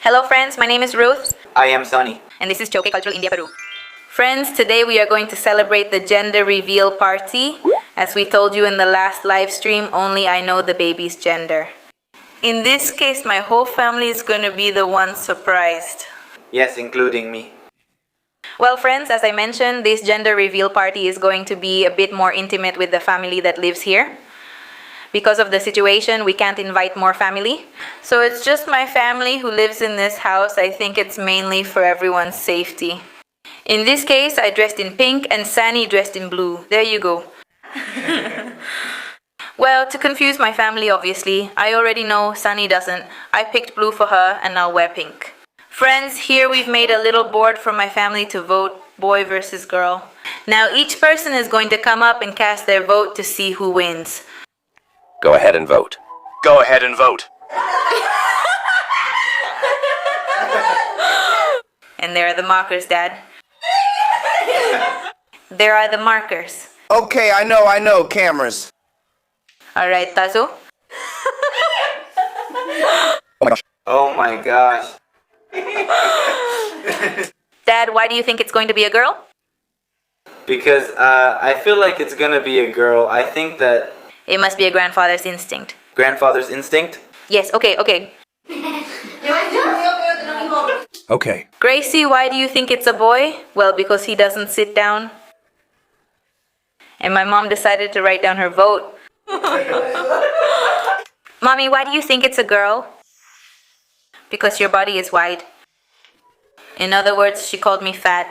Hello friends, my name is Ruth. I am Sunny. And this is Choke Cultural India-Peru. Friends, today we are going to celebrate the gender reveal party. As we told you in the last live stream, only I know the baby's gender. In this case, my whole family is going to be the one surprised. Yes, including me. Well friends, as I mentioned, this gender reveal party is going to be a bit more intimate with the family that lives here. Because of the situation, we can't invite more family. So it's just my family who lives in this house. I think it's mainly for everyone's safety. In this case, I dressed in pink and Sani dressed in blue. There you go. Well, to confuse my family, obviously, I already know Sani doesn't. I picked blue for her and I'll wear pink. Friends, here we've made a little board for my family to vote boy versus girl. Now each person is going to come up and cast their vote to see who wins. Go ahead and vote. Go ahead and vote. And there are the markers, Dad. There are the markers. Okay, I know. Cameras. All right, Tazo. Oh my gosh. Dad, why do you think it's going to be a girl? Because I feel like it's gonna be a girl. I think that It must be a grandfather's instinct. grandfather's instinct. Yes, okay. Okay. Gracie, why do you think it's a boy? Well, because he doesn't sit down. And my mom decided to write down her vote. Mommy, why do you think it's a girl? Because your body is wide. In other words, she called me fat.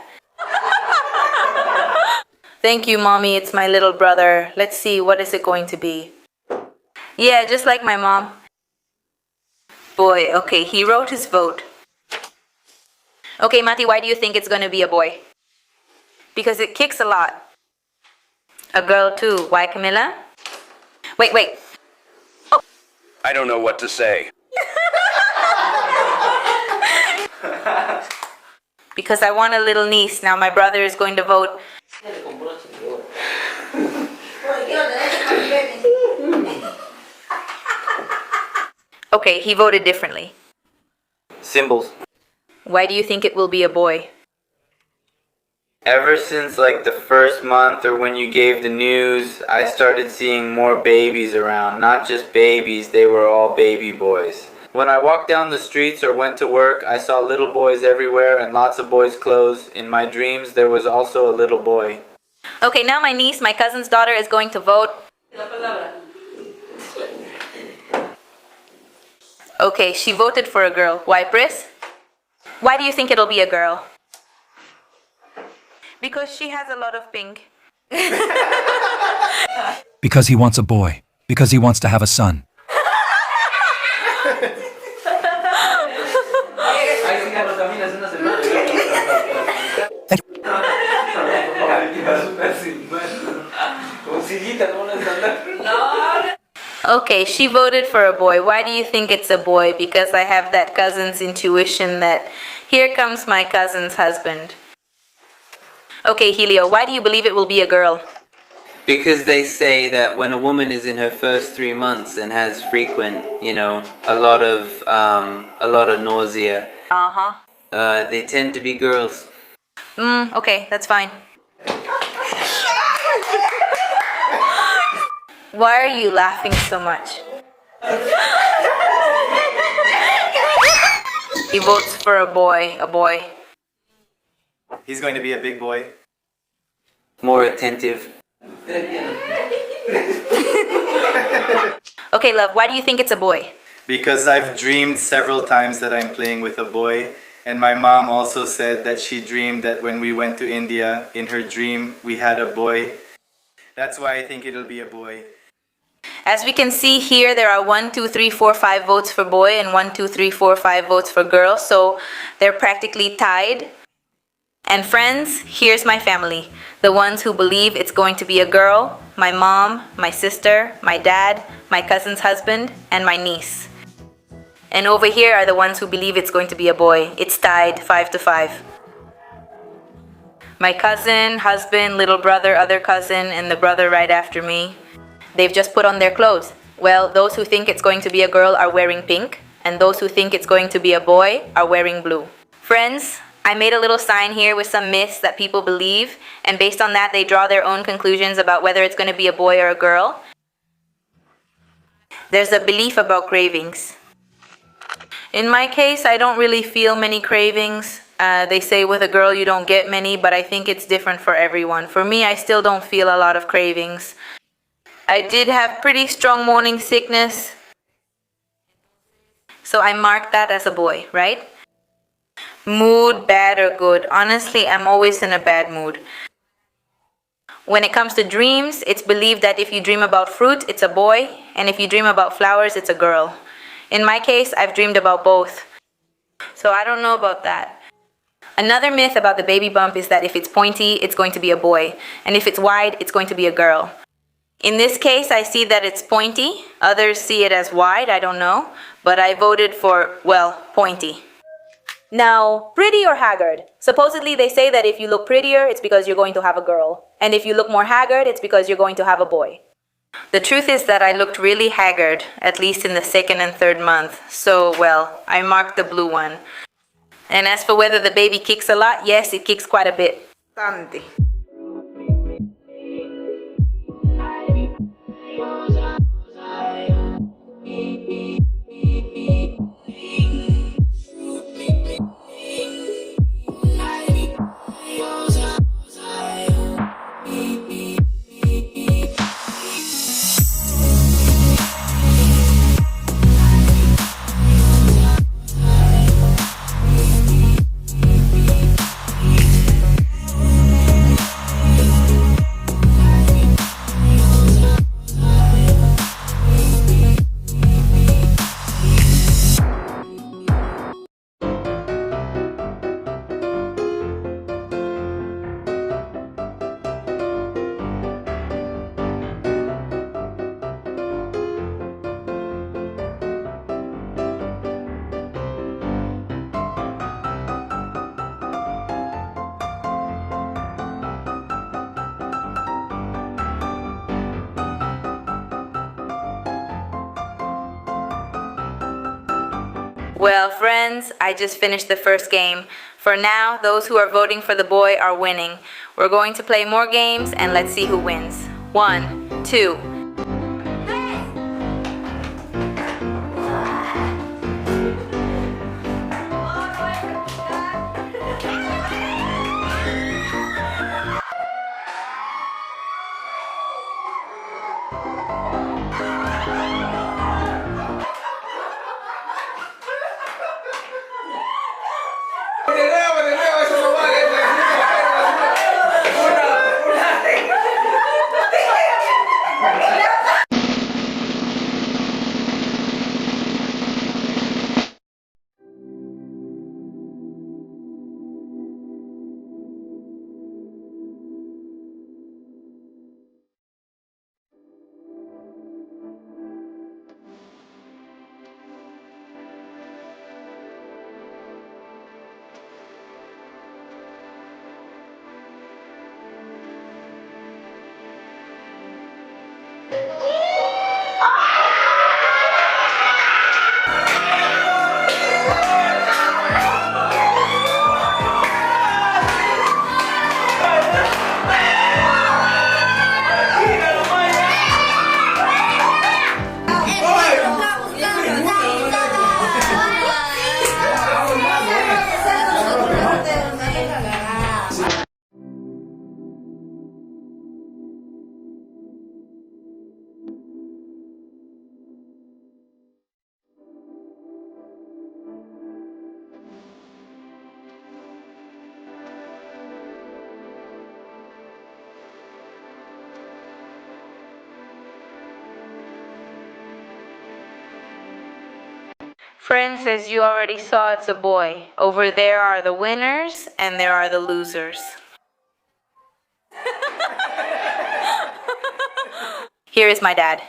Thank you, Mommy. It's my little brother. Let's see, what is it going to be? Yeah, just like my mom. Boy, okay, he wrote his vote. Okay, Mati, why do you think it's going to be a boy? Because it kicks a lot. A girl too. Why, Camilla? Wait. I don't know what to say. Because I want a little niece. Now my brother is going to vote. Okay, he voted differently. Symbols. Why do you think it will be a boy? Ever since like the first month or when you gave the news, I started seeing more babies around. Not just babies, they were all baby boys. When I walked down the streets or went to work, I saw little boys everywhere and lots of boys' clothes. In my dreams, there was also a little boy. Okay, now my niece, my cousin's daughter, is going to vote. Okay, she voted for a girl. Why, Pris? Why do you think it'll be a girl? Because she has a lot of pink. Because he wants a boy. Because he wants to have a son. Okay, she voted for a boy. Why do you think it's a boy? Because I have that cousin's intuition that here comes my cousin's husband. Okay, Helio, why do you believe it will be a girl? Because they say that when a woman is in her first 3 months and has frequent, a lot of nausea, they tend to be girls. Okay, that's fine. Why are you laughing so much? He votes for a boy. He's going to be a big boy. More attentive. Okay, love, why do you think it's a boy? Because I've dreamed several times that I'm playing with a boy. And my mom also said that she dreamed that when we went to India, in her dream, we had a boy. That's why I think it'll be a boy. As we can see here, there are 1, 2, 3, 4, 5 votes for boy and 1, 2, 3, 4, 5 votes for girl. So they're practically tied. And friends, here's my family. The ones who believe it's going to be a girl, my mom, my sister, my dad, my cousin's husband, and my niece. And over here are the ones who believe it's going to be a boy. It's tied 5-5. My cousin, husband, little brother, other cousin, and the brother right after me. They've just put on their clothes. Well, those who think it's going to be a girl are wearing pink, and those who think it's going to be a boy are wearing blue. Friends, I made a little sign here with some myths that people believe, and based on that they draw their own conclusions about whether it's going to be a boy or a girl. There's a belief about cravings. In my case, I don't really feel many cravings. They say with a girl you don't get many, but I think it's different for everyone. For me, I still don't feel a lot of cravings. I did have pretty strong morning sickness, so I marked that as a boy, right? Mood, bad or good. Honestly, I'm always in a bad mood. When it comes to dreams, it's believed that if you dream about fruit, it's a boy, and if you dream about flowers, it's a girl. In my case, I've dreamed about both. So I don't know about that. Another myth about the baby bump is that if it's pointy, it's going to be a boy, and if it's wide, it's going to be a girl. In this case, I see that it's pointy. Others see it as wide, I don't know, but I voted for, well, pointy. Now, pretty or haggard? Supposedly they say that if you look prettier, it's because you're going to have a girl. And if you look more haggard, it's because you're going to have a boy. The truth is that I looked really haggard, at least in the second and third month. So, well, I marked the blue one. And as for whether the baby kicks a lot, yes, it kicks quite a bit. Bastante. Well, friends, I just finished the first game. For now, those who are voting for the boy are winning. We're going to play more games and let's see who wins. 1, 2. Friends, as you already saw, it's a boy. Over there are the winners and there are the losers. Here is my dad.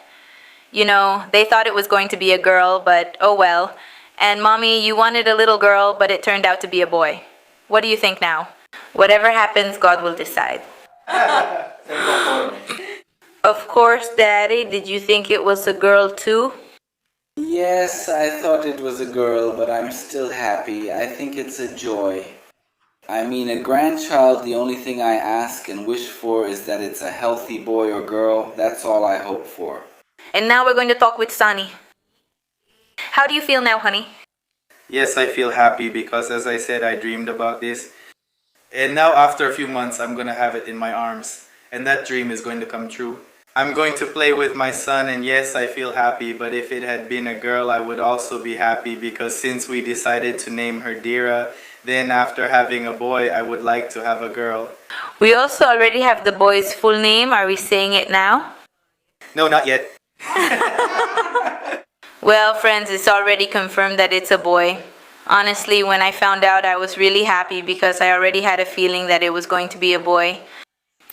You know, they thought it was going to be a girl, but oh well. And mommy, you wanted a little girl, but it turned out to be a boy. What do you think now? Whatever happens, God will decide. Of course, Daddy, did you think it was a girl too? Yes, I thought it was a girl, but I'm still happy. I think it's a joy. I mean, a grandchild, the only thing I ask and wish for is that it's a healthy boy or girl. That's all I hope for. And now we're going to talk with Sunny. How do you feel now, honey? Yes, I feel happy because, as I said, I dreamed about this. And now, after a few months, I'm going to have it in my arms. And that dream is going to come true. I'm going to play with my son, and yes, I feel happy. But if it had been a girl, I would also be happy because since we decided to name her Dira, then after having a boy, I would like to have a girl. We also already have the boy's full name. Are we saying it now? No, not yet. Well, friends, it's already confirmed that it's a boy. Honestly, when I found out, I was really happy because I already had a feeling that it was going to be a boy.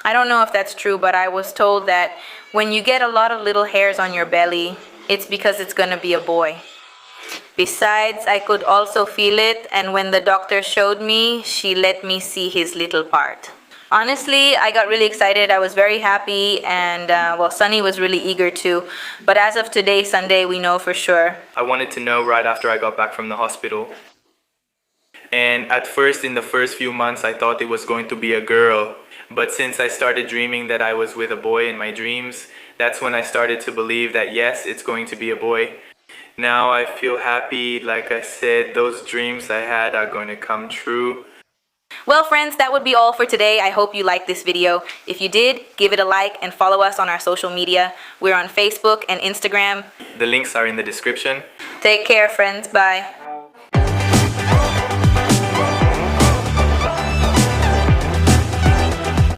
I don't know if that's true, but I was told that when you get a lot of little hairs on your belly, it's because it's going to be a boy. Besides, I could also feel it, and when the doctor showed me, she let me see his little part. Honestly, I got really excited. I was very happy, and well, Sunny was really eager too. But as of today, Sunday, we know for sure. I wanted to know right after I got back from the hospital. And at first, in the first few months, I thought it was going to be a girl. But since I started dreaming that I was with a boy in my dreams, that's when I started to believe that yes, it's going to be a boy. Now I feel happy. Like I said, those dreams I had are going to come true. Well, friends, that would be all for today. I hope you liked this video. If you did, give it a like and follow us on our social media. We're on Facebook and Instagram. The links are in the description. Take care, friends. Bye.